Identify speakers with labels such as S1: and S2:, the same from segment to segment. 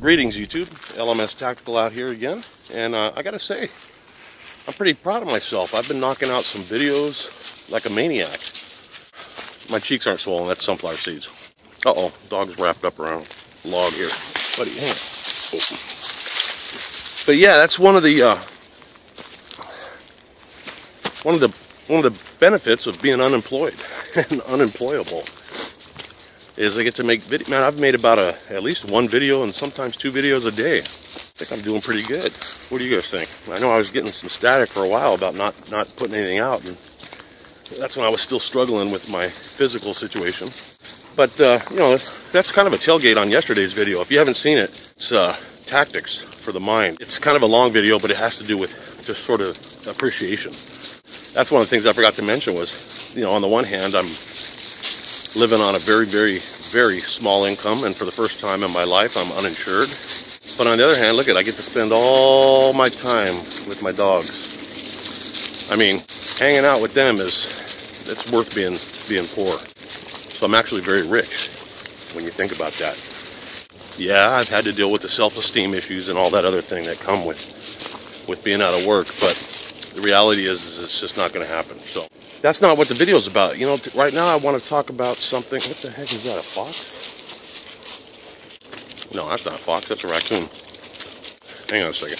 S1: Greetings YouTube, LMS Tactical out here again, and I gotta say, I'm pretty proud of myself. I've been knocking out some videos like a maniac. My cheeks aren't swollen, that's sunflower seeds. Uh-oh, dog's wrapped up around a log here. Buddy, hang on. Oh. But yeah, that's one of the benefits of being unemployed and unemployable. Is I get to make video. Man, I've made about at least one video and sometimes 2 videos a day. I think I'm doing pretty good. What do you guys think? I know I was getting some static for a while about not putting anything out, and that's when I was still struggling with my physical situation. But you know, that's kind of a tailgate on yesterday's video. If you haven't seen it, it's tactics for the mind. It's kind of a long video, but it has to do with just sort of appreciation. That's one of the things I forgot to mention was, you know, on the one hand, I'm living on a very, very, very small income, and for the first time in my life, I'm uninsured. But on the other hand, look at, I get to spend all my time with my dogs. I mean, hanging out with them it's worth being poor. So I'm actually very rich when you think about that. Yeah, I've had to deal with the self-esteem issues and all that other thing that come with being out of work, but the reality is it's just not going to happen. So that's not what the video's about. You know, right now I want to talk about something. What the heck is that, a fox? No, that's not a fox, that's a raccoon. Hang on a second.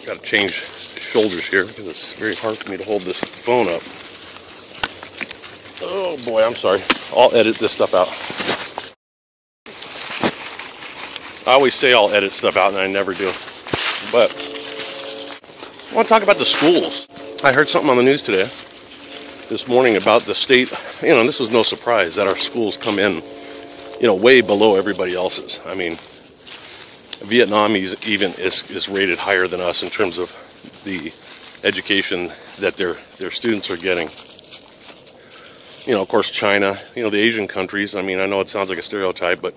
S1: Got to change shoulders here because it's very hard for me to hold this phone up. Oh boy, I'm sorry. I'll edit this stuff out. I always say I'll edit stuff out and I never do. But I want to talk about the schools. I heard something on the news today, this morning, about the state, you know, and this was no surprise that our schools come in, you know, way below everybody else's. I mean, Vietnam even is rated higher than us in terms of the education that their students are getting. You know, of course, China, you know, the Asian countries. I mean, I know it sounds like a stereotype, but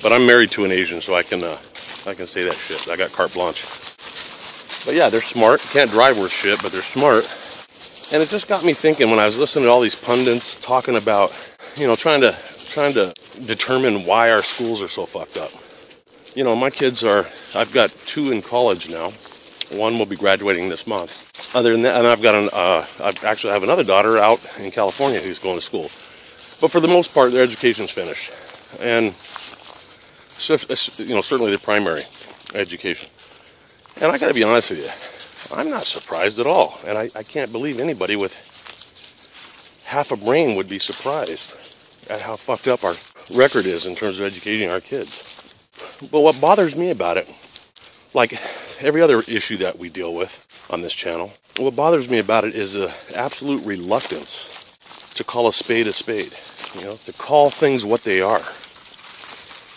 S1: I'm married to an Asian, so I can say that shit. I got carte blanche. But yeah, they're smart. Can't drive worth shit, but they're smart. And it just got me thinking when I was listening to all these pundits talking about, you know, trying to determine why our schools are so fucked up. You know, my kids I've got 2 in college now. One will be graduating this month. Other than that, and I actually have another daughter out in California who's going to school. But for the most part, their education's finished. And, you know, certainly the primary education. And I gotta be honest with you, I'm not surprised at all. And I can't believe anybody with half a brain would be surprised at how fucked up our record is in terms of educating our kids. But what bothers me about it, like every other issue that we deal with on this channel, what bothers me about it is the absolute reluctance to call a spade, you know, to call things what they are.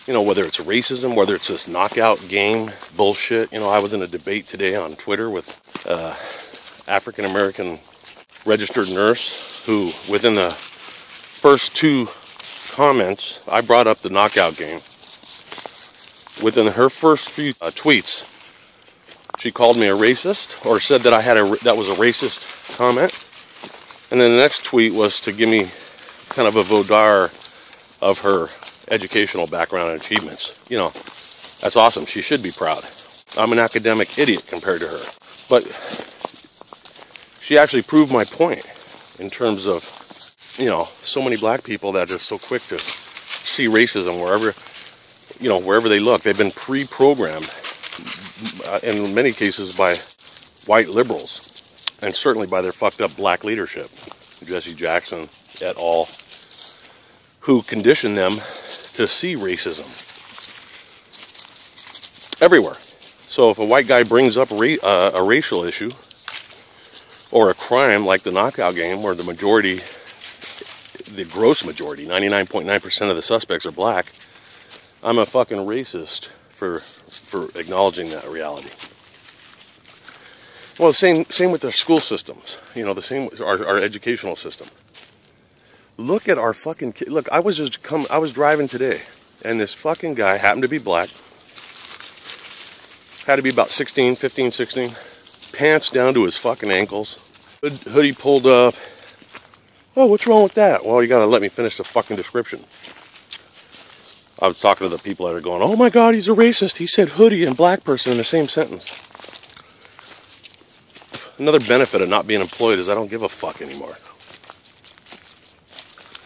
S1: You know, whether it's racism, whether it's this knockout game bullshit. You know, I was in a debate today on Twitter with African-American registered nurse who, within the first 2 comments, I brought up the knockout game. Within her first few tweets, she called me a racist, or said that that was a racist comment. And then the next tweet was to give me kind of a vaudeville of her educational background and achievements. You know, that's awesome. She should be proud. I'm an academic idiot compared to her. But she actually proved my point in terms of, you know, so many black people that are so quick to see racism wherever they look. They've been pre-programmed, in many cases by white liberals, and certainly by their fucked up black leadership, Jesse Jackson et al., who conditioned them to see racism everywhere. So if a white guy brings up a racial issue or a crime like the knockout game, where the gross majority, 99.9% of the suspects are black, I'm a fucking racist for acknowledging that reality. Well, the same with the school systems. You know, the same with our educational system. Look at our fucking kids. Look, I was driving today, and this fucking guy happened to be black. Had to be about 15, 16. Pants down to his fucking ankles. Hoodie pulled up. Oh, what's wrong with that? Well, you gotta let me finish the fucking description. I was talking to the people that are going, oh my God, he's a racist. He said hoodie and black person in the same sentence. Another benefit of not being employed is I don't give a fuck anymore.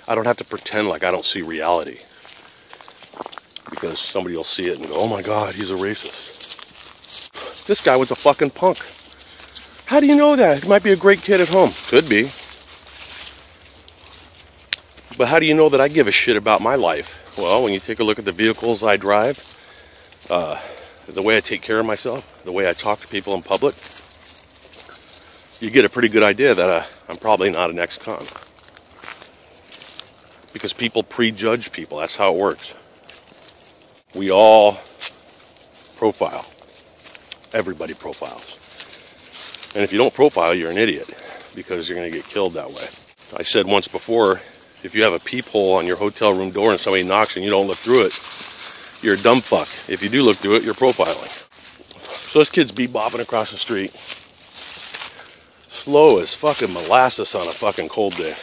S1: I don't have to pretend like I don't see reality. Because somebody will see it and go, oh my God, he's a racist. This guy was a fucking punk. How do you know that? He might be a great kid at home. Could be. But how do you know that I give a shit about my life? Well, when you take a look at the vehicles I drive, the way I take care of myself, the way I talk to people in public, you get a pretty good idea that I'm probably not an ex-con. Because people prejudge people. That's how it works. We all profile. Everybody profiles. And if you don't profile, you're an idiot. Because you're going to get killed that way. I said once before, if you have a peephole on your hotel room door and somebody knocks and you don't look through it, you're a dumb fuck. If you do look through it, you're profiling. So this kid's bebopping across the street. Slow as fucking molasses on a fucking cold day.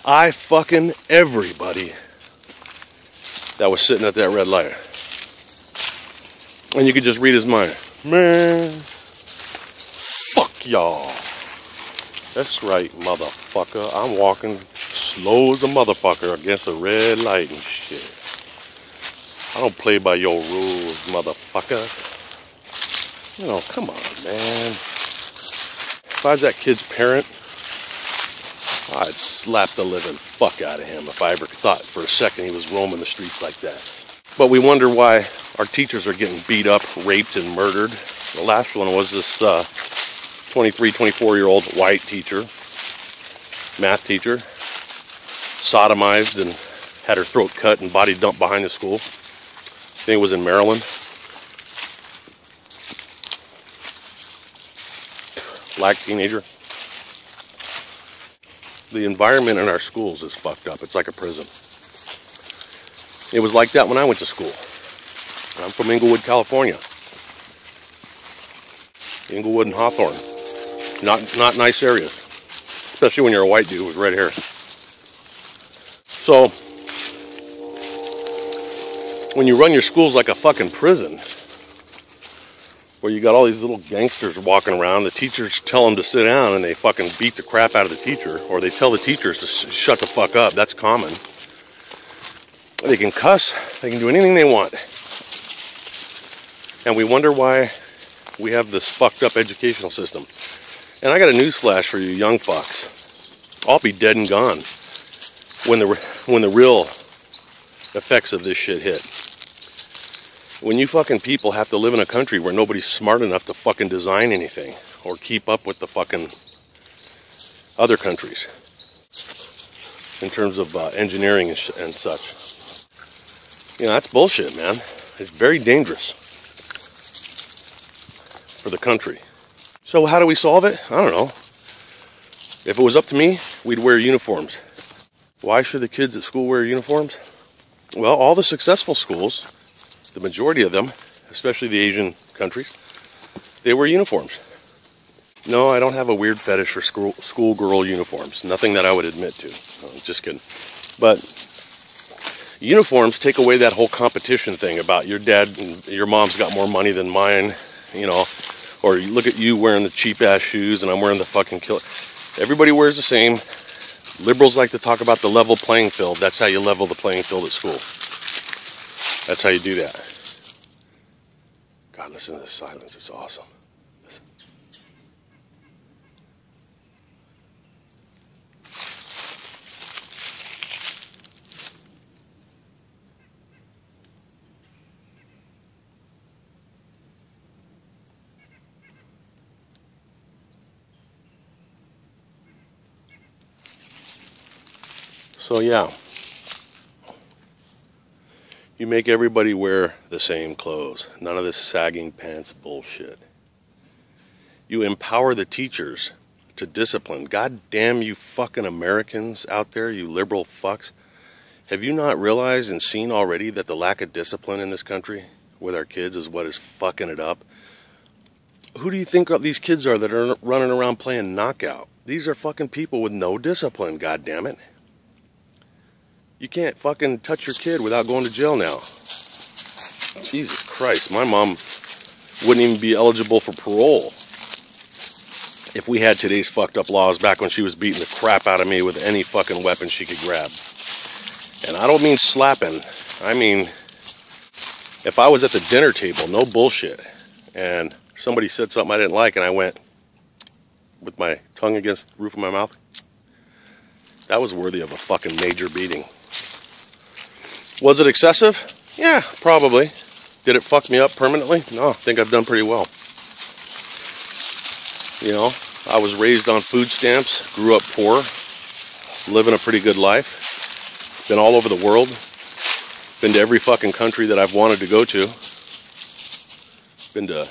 S1: I fucking everybody that was sitting at that red light. And you could just read his mind. Man, fuck y'all. That's right, motherfucker. I'm walking slow as a motherfucker against a red light and shit. I don't play by your rules, motherfucker. You know, come on, man. If I was that kid's parent, I'd slap the living fuck out of him if I ever thought for a second he was roaming the streets like that. But we wonder why our teachers are getting beat up, raped, and murdered. The last one was this 23, 24-year-old white teacher, math teacher, sodomized and had her throat cut and body dumped behind the school. I think it was in Maryland. Black teenager. The environment in our schools is fucked up. It's like a prison. It was like that when I went to school. I'm from Inglewood, California. Inglewood and Hawthorne. Not nice areas. Especially when you're a white dude with red hair. So, when you run your schools like a fucking prison, where you got all these little gangsters walking around, the teachers tell them to sit down and they fucking beat the crap out of the teacher, or they tell the teachers to shut the fuck up. That's common. They can cuss, they can do anything they want. And we wonder why we have this fucked up educational system. And I got a newsflash for you young fucks. I'll be dead and gone when the real effects of this shit hit. When you fucking people have to live in a country where nobody's smart enough to fucking design anything or keep up with the fucking other countries in terms of engineering and such. You know, that's bullshit, man. It's very dangerous for the country. So how do we solve it? I don't know. If it was up to me, we'd wear uniforms. Why should the kids at school wear uniforms? Well, all the successful schools, the majority of them, especially the Asian countries, they wear uniforms. No, I don't have a weird fetish for schoolgirl uniforms. Nothing that I would admit to. No, just kidding. But uniforms take away that whole competition thing about your dad and your mom's got more money than mine, you know, or you look at you wearing the cheap ass shoes and I'm wearing the fucking killer. Everybody wears the same. Liberals like to talk about the level playing field. That's how you level the playing field at school. That's how you do that. God, listen to the silence. It's awesome. Listen. So yeah, you make everybody wear the same clothes. None of this sagging pants bullshit. You empower the teachers to discipline. God damn you fucking Americans out there, you liberal fucks. Have you not realized and seen already that the lack of discipline in this country with our kids is what is fucking it up? Who do you think these kids are that are running around playing knockout? These are fucking people with no discipline, God damn it. You can't fucking touch your kid without going to jail now. Jesus Christ, my mom wouldn't even be eligible for parole if we had today's fucked up laws back when she was beating the crap out of me with any fucking weapon she could grab. And I don't mean slapping. I mean, if I was at the dinner table, no bullshit, and somebody said something I didn't like and I went with my tongue against the roof of my mouth, that was worthy of a fucking major beating. Was it excessive? Yeah, probably. Did it fuck me up permanently? No, I think I've done pretty well. You know, I was raised on food stamps, grew up poor, living a pretty good life. Been all over the world. Been to every fucking country that I've wanted to go to. Been to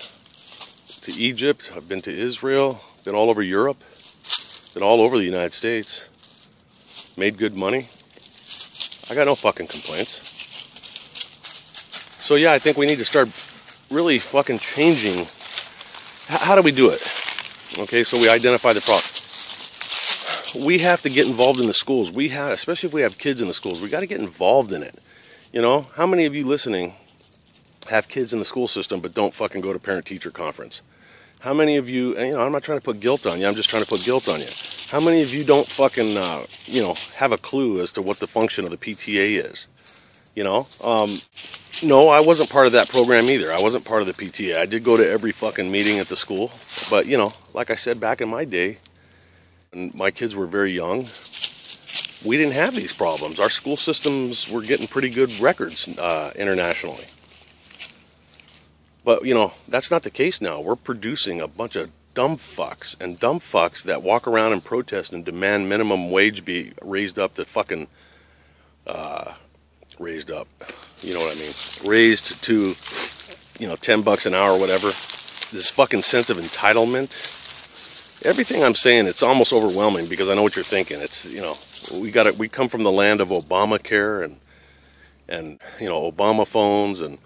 S1: Egypt, I've been to Israel, been all over Europe, been all over the United States. Made good money. I got no fucking complaints. So yeah, I think we need to start really fucking changing. How do we do it? Okay, so we identify the problem. We have to get involved in the schools. We have, especially if we have kids in the schools, we got to get involved in it. You know, how many of you listening have kids in the school system but don't fucking go to parent-teacher conference? How many of you, and, you know, I'm not trying to put guilt on you, I'm just trying to put guilt on you. How many of you don't fucking, you know, have a clue as to what the function of the PTA is? You know, no, I wasn't part of that program either. I wasn't part of the PTA. I did go to every fucking meeting at the school. But, you know, like I said, back in my day, when my kids were very young, we didn't have these problems. Our school systems were getting pretty good records internationally. But, you know, that's not the case now. We're producing a bunch of dumb fucks, and dumb fucks that walk around and protest and demand minimum wage be raised up to fucking, raised up, you know what I mean? Raised to, you know, $10 an hour or whatever. This fucking sense of entitlement. Everything I'm saying, it's almost overwhelming because I know what you're thinking. It's, you know, we come from the land of Obamacare and, you know, Obama phones and,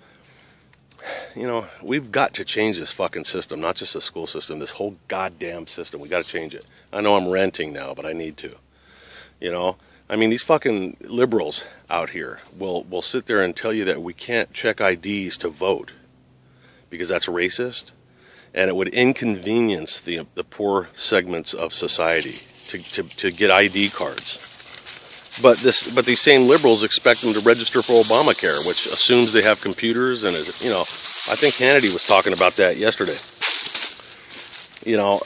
S1: you know, we've got to change this fucking system, not just the school system, this whole goddamn system. We got to change it. I know I'm ranting now, but I need to. You know, I mean, these fucking liberals out here will sit there and tell you that we can't check IDs to vote because that's racist, and it would inconvenience the poor segments of society to get ID cards. But these same liberals expect them to register for Obamacare, which assumes they have computers, and, you know, I think Hannity was talking about that yesterday. You know,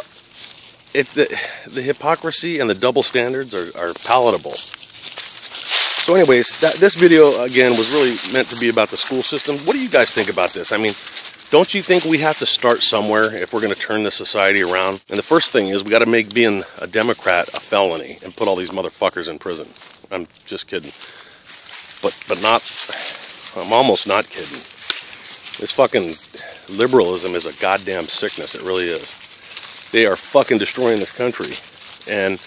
S1: the hypocrisy and the double standards are palatable. So anyways, this video, again, was really meant to be about the school system. What do you guys think about this? I mean, don't you think we have to start somewhere if we're going to turn this society around? And the first thing is we got to make being a Democrat a felony and put all these motherfuckers in prison. I'm just kidding. But not, I'm almost not kidding. This fucking liberalism is a goddamn sickness. It really is. They are fucking destroying this country. And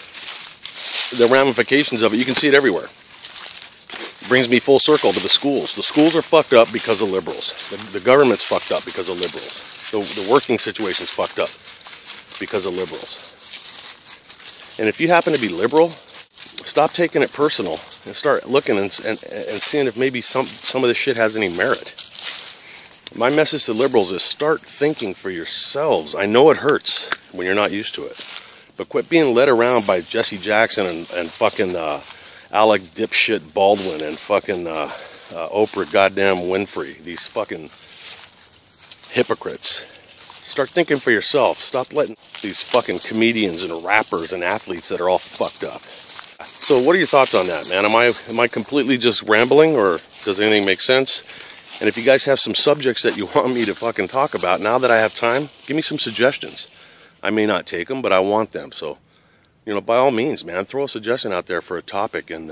S1: the ramifications of it, you can see it everywhere. It brings me full circle to the schools. The schools are fucked up because of liberals. The government's fucked up because of liberals. The working situation's fucked up because of liberals. And if you happen to be liberal, stop taking it personal and start looking and seeing if maybe some of this shit has any merit. My message to liberals is start thinking for yourselves. I know it hurts when you're not used to it, but quit being led around by Jesse Jackson and fucking Alec dipshit Baldwin and fucking Oprah goddamn Winfrey. These fucking hypocrites. Start thinking for yourself. Stop letting these fucking comedians and rappers and athletes that are all fucked up. So what are your thoughts on that, man? Am I completely just rambling, or does anything make sense? And if you guys have some subjects that you want me to fucking talk about, now that I have time, give me some suggestions. I may not take them, but I want them. So, you know, by all means, man, throw a suggestion out there for a topic, and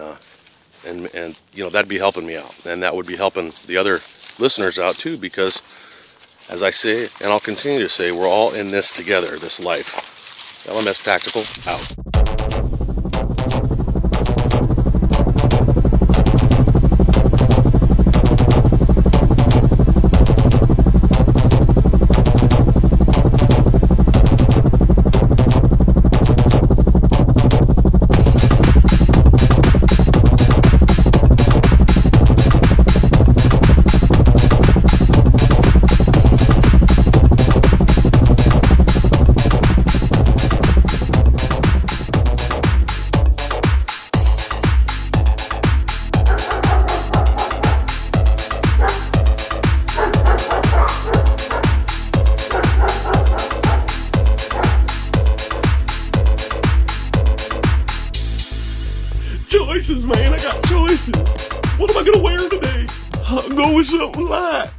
S1: you know, that'd be helping me out, and that would be helping the other listeners out too, because as I say, and I'll continue to say, we're all in this together, this life. LMS Tactical, out.
S2: choices, man. I got choices. What am I gonna wear today? I'll go with something light.